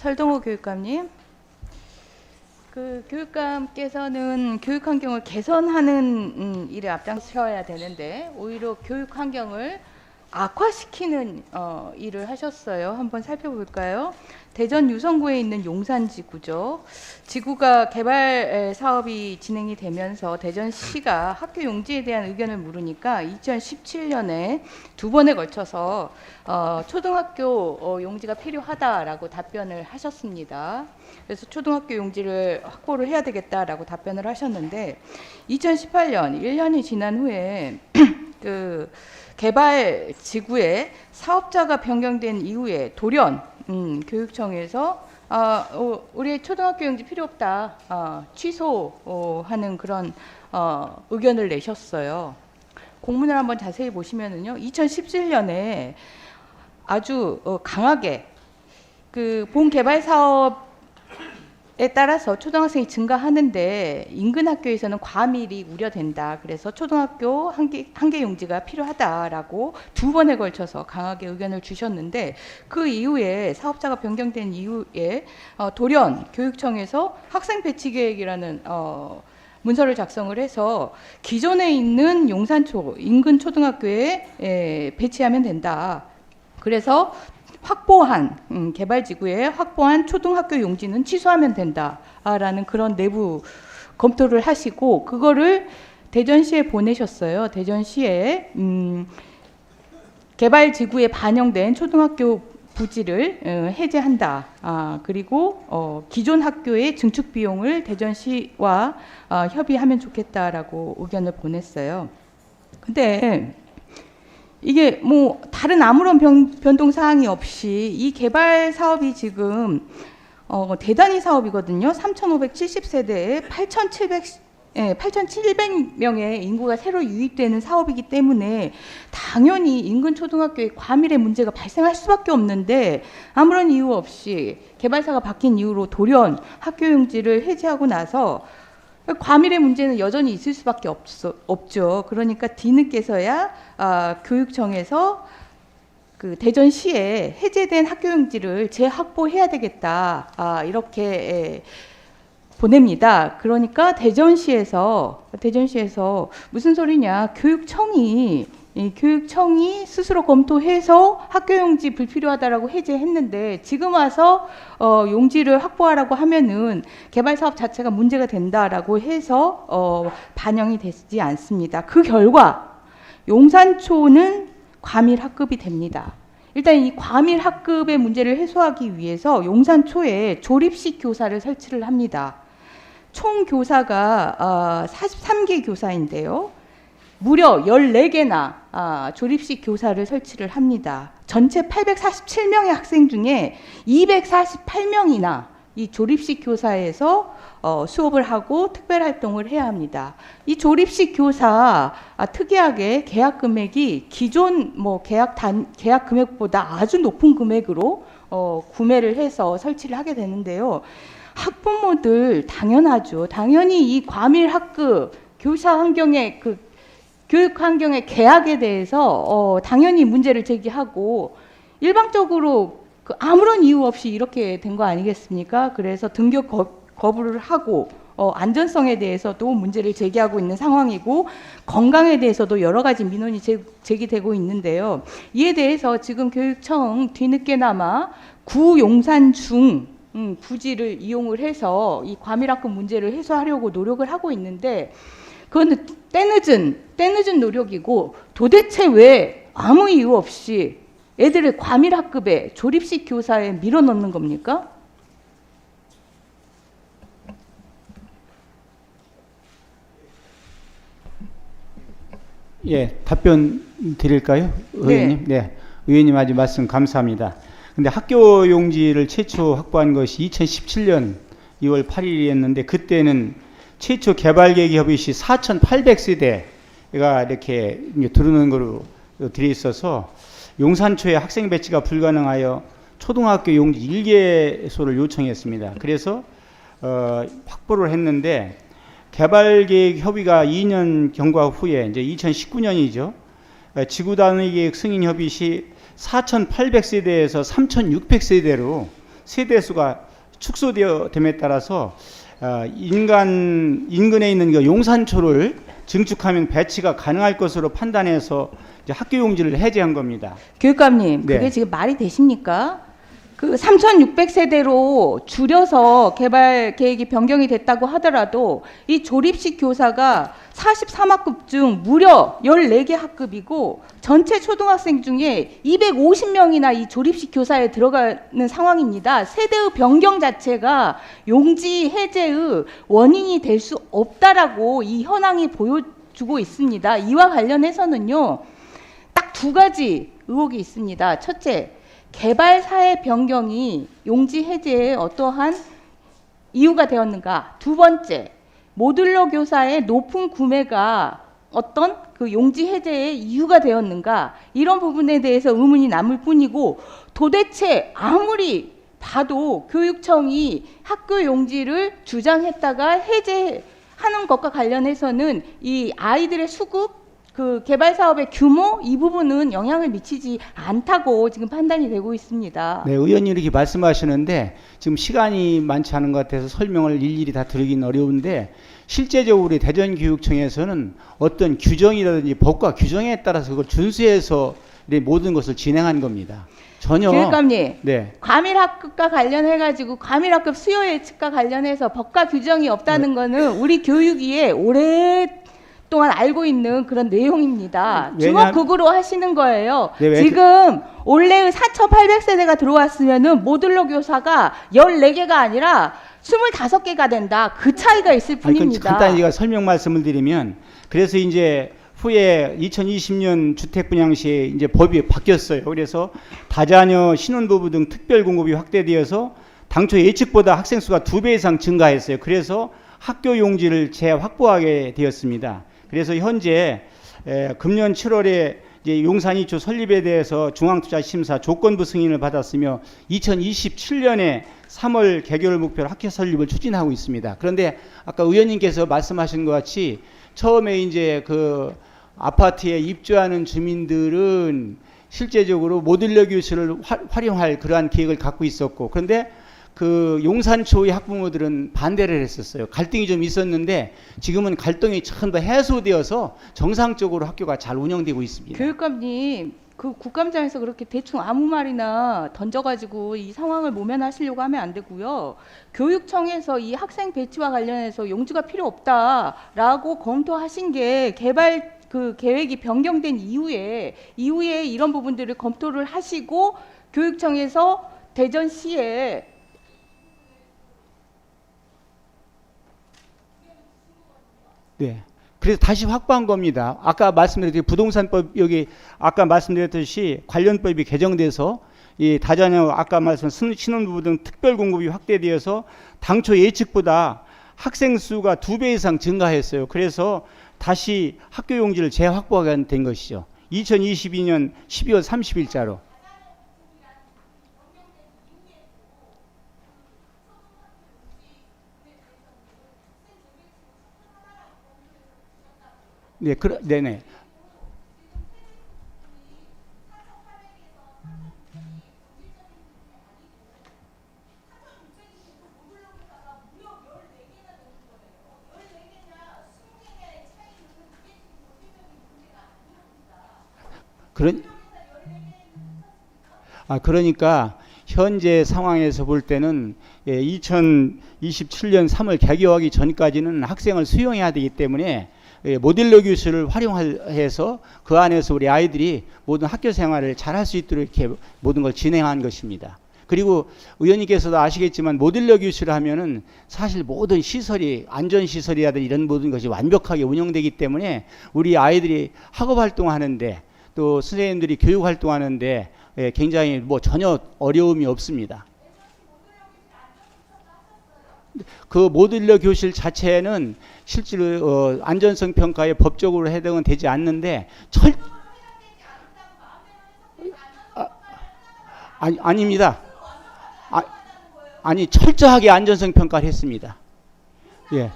설동호 교육감님, 교육감께서는 교육 환경을 개선하는 일에 앞장서야 되는데 오히려 교육 환경을 악화시키는 일을 하셨어요. 한번 살펴볼까요? 대전 유성구에 있는 용산지구죠. 지구가 개발 사업이 진행이 되면서 대전시가 학교 용지에 대한 의견을 물으니까 2017년에 두 번에 걸쳐서 초등학교 용지가 필요하다라고 답변을 하셨습니다. 그래서 초등학교 용지를 확보를 해야 되겠다라고 답변을 하셨는데 2018년 1년이 지난 후에 그 개발 지구에 사업자가 변경된 이후에 돌연 교육청에서 우리 초등학교 용지 필요 없다 취소하는 그런 의견을 내셨어요. 공문을 한번 자세히 보시면은요, 2017년에 아주 강하게 그 본 개발 사업에 따라서 초등학생이 증가하는데 인근 학교에서는 과밀이 우려된다. 그래서 초등학교 한 개 용지가 필요하다라고 두 번에 걸쳐서 강하게 의견을 주셨는데 그 이후에 사업자가 변경된 이후에 돌연 교육청에서 학생 배치 계획이라는 문서를 작성을 해서 기존에 있는 용산초 인근 초등학교에 배치하면 된다. 그래서 확보한 개발지구에 확보한 초등학교 용지는 취소하면 된다라는 그런 내부 검토를 하시고 그거를 대전시에 보내셨어요. 대전시에 개발지구에 반영된 초등학교 부지를 해제한다. 그리고 기존 학교의 증축 비용을 대전시와 협의하면 좋겠다라고 의견을 보냈어요. 근데 이게 뭐 다른 아무런 변동 사항이 없이 이 개발 사업이 지금 대단위 사업이거든요. 3,570세대에 8,700명의 인구가 새로 유입되는 사업이기 때문에 당연히 인근 초등학교에 과밀의 문제가 발생할 수밖에 없는데 아무런 이유 없이 개발사가 바뀐 이후로 돌연 학교 용지를 해제하고 나서 과밀의 문제는 여전히 있을 수밖에 없죠. 그러니까 뒤늦게서야 교육청에서 그 대전시에 해제된 학교 용지를 재확보해야 되겠다. 이렇게 보냅니다. 그러니까 대전시에서 무슨 소리냐? 교육청이 스스로 검토해서 학교 용지 불필요하다라고 해제했는데 지금 와서 용지를 확보하라고 하면은 개발 사업 자체가 문제가 된다라고 해서 반영이 되지 않습니다. 그 결과 용산초는 과밀 학급이 됩니다. 일단 이 과밀 학급의 문제를 해소하기 위해서 용산초에 조립식 교사를 설치를 합니다. 총 교사가 43개 교사인데요. 무려 14개나 조립식 교사를 설치를 합니다. 전체 847명의 학생 중에 248명이나 이 조립식 교사에서 수업을 하고 특별활동을 해야 합니다. 이 조립식 교사 특이하게 계약 금액이 기존 계약 금액보다 아주 높은 금액으로 구매를 해서 설치를 하게 되는데요. 학부모들 당연하죠. 당연히 이 과밀 학급 교사 환경의 교육 환경의 계약에 대해서 당연히 문제를 제기하고 일방적으로 아무런 이유 없이 이렇게 된 거 아니겠습니까? 그래서 등교 거부를 하고 안전성에 대해서도 문제를 제기하고 있는 상황이고 건강에 대해서도 여러 가지 민원이 제기되고 있는데요. 이에 대해서 지금 교육청 뒤늦게나마 구용산 중 부지를 이용을 해서 이 과밀학급 문제를 해소하려고 노력을 하고 있는데 그건 때늦은 노력이고 도대체 왜 아무 이유 없이 애들을 과밀학급에 조립식 교사에 밀어넣는 겁니까? 예, 답변 드릴까요, 의원님? 네, 의원님 아주 말씀 감사합니다. 근데 학교 용지를 최초 확보한 것이 2017년 2월 8일이었는데 그때는 최초 개발계획 협의 시 4,800세대가 이렇게 들어오는 거로 들어 있어서 용산초에 학생 배치가 불가능하여 초등학교 용지 1개소를 요청했습니다. 그래서 확보를 했는데 개발계획 협의가 2년 경과 후에 이제 2019년이죠. 지구단위계획 승인 협의 시 4,800세대에서 3,600세대로 세대 수가 축소됨에 따라서 인근에 있는 그 용산초를 증축하면 배치가 가능할 것으로 판단해서 이제 학교 용지를 해제한 겁니다. 교육감님, 그게 네. 지금 말이 되십니까? 그 3,600세대로 줄여서 개발 계획이 변경이 됐다고 하더라도 이 조립식 교사가 43학급 중 무려 14개 학급이고 전체 초등학생 중에 250명이나 이 조립식 교사에 들어가는 상황입니다. 세대의 변경 자체가 용지 해제의 원인이 될 수 없다라고 이 현황이 보여주고 있습니다. 이와 관련해서는요, 딱 두 가지 의혹이 있습니다. 첫째, 개발 사회 변경이 용지 해제에 어떠한 이유가 되었는가? 두 번째, 모듈러 교사의 높은 구매가 어떤 그 용지 해제의 이유가 되었는가? 이런 부분에 대해서 의문이 남을 뿐이고, 도대체 아무리 봐도 교육청이 학교 용지를 주장했다가 해제하는 것과 관련해서는 이 아이들의 수급, 그 개발 사업의 규모 이 부분은 영향을 미치지 않다고 지금 판단이 되고 있습니다. 네, 의원님 이렇게 말씀하시는데 지금 시간이 많지 않은 것 같아서 설명을 일일이 다 드리긴 어려운데, 실제적으로 우리 대전교육청에서는 어떤 규정이라든지 법과 규정에 따라서 그걸 준수해서 모든 것을 진행한 겁니다. 전혀. 교육감님, 네. 과밀학급과 관련해가지고 과밀학급 수요 예측과 관련해서 법과 규정이 없다는 거는 우리 교육위에 오랫동안 알고 있는 그런 내용입니다. 주먹국으로 하시는 거예요. 네, 지금 올해의 4,800세대가 들어왔으면은 모듈러 교사가 14개가 아니라 25개가 된다. 그 차이가 있을 뿐입니다. 간단히 제가 설명 말씀을 드리면, 그래서 이제 후에 2020년 주택 분양시에 이제 법이 바뀌었어요. 그래서 다자녀 신혼부부 등 특별 공급이 확대되어서 당초 예측보다 학생 수가 2배 이상 증가했어요. 그래서 학교 용지를 재확보하게 되었습니다. 그래서 현재 금년 7월에 이제 용산 2초 설립에 대해서 중앙투자심사 조건부 승인을 받았으며 2027년에 3월 개교를 목표로 학교 설립을 추진하고 있습니다. 그런데 아까 의원님께서 말씀하신 것 같이 처음에 이제 그 아파트에 입주하는 주민들은 실제적으로 모듈러 교실을 활용할 그러한 계획을 갖고 있었고, 그런데 그 용산초의 학부모들은 반대를 했었어요. 갈등이 좀 있었는데 지금은 갈등이 전부 해소되어서 정상적으로 학교가 잘 운영되고 있습니다. 교육감님, 그 국감장에서 그렇게 대충 아무 말이나 던져가지고 이 상황을 모면하시려고 하면 안 되고요. 교육청에서 이 학생 배치와 관련해서 용지가 필요 없다라고 검토하신 게 개발 그 계획이 변경된 이후에 이런 부분들을 검토를 하시고 교육청에서 대전시에 네. 그래서 다시 확보한 겁니다. 아까 말씀드렸듯이 부동산법, 여기 아까 말씀드렸듯이 관련법이 개정돼서 이 다자녀 아까 말씀 신혼부부 등 특별 공급이 확대되어서 당초 예측보다 학생 수가 2배 이상 증가했어요. 그래서 다시 학교 용지를 재확보하게 된 것이죠. 2022년 12월 30일자로. 네, 네네. 그러니까 현재 상황에서 볼 때는 2027년 3월 개교하기 전까지는 학생을 수용해야 되기 때문에 모듈러 교실을 활용해서 그 안에서 우리 아이들이 모든 학교 생활을 잘 할 수 있도록 이렇게 모든 걸 진행한 것입니다. 그리고 의원님께서도 아시겠지만 모듈러 교실을 하면은 사실 모든 시설이 안전시설이라든지 이런 모든 것이 완벽하게 운영되기 때문에 우리 아이들이 학업 활동하는데 또 선생님들이 교육 활동하는데 굉장히 전혀 어려움이 없습니다. 그 모듈러 교실 자체는 실제로 안전성 평가에 법적으로 해당은 되지 않는데 아닙니다. 아니 철저하게 안전성 평가를 했습니다. 예.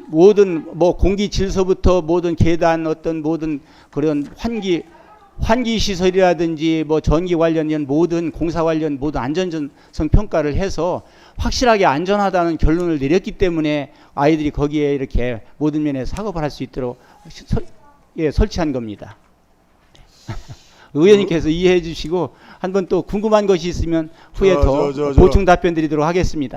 모든 공기 질서부터 모든 계단 어떤 모든 그런 환기 환기 시설이라든지 뭐 전기 관련 모든 공사 관련 모든 안전성 평가를 해서 확실하게 안전하다는 결론을 내렸기 때문에 아이들이 거기에 이렇게 모든 면에서 학업을 할 수 있도록 설치한 겁니다. 의원님께서 이해해 주시고 한번 또 궁금한 것이 있으면 후에 더 보충 답변 드리도록 하겠습니다.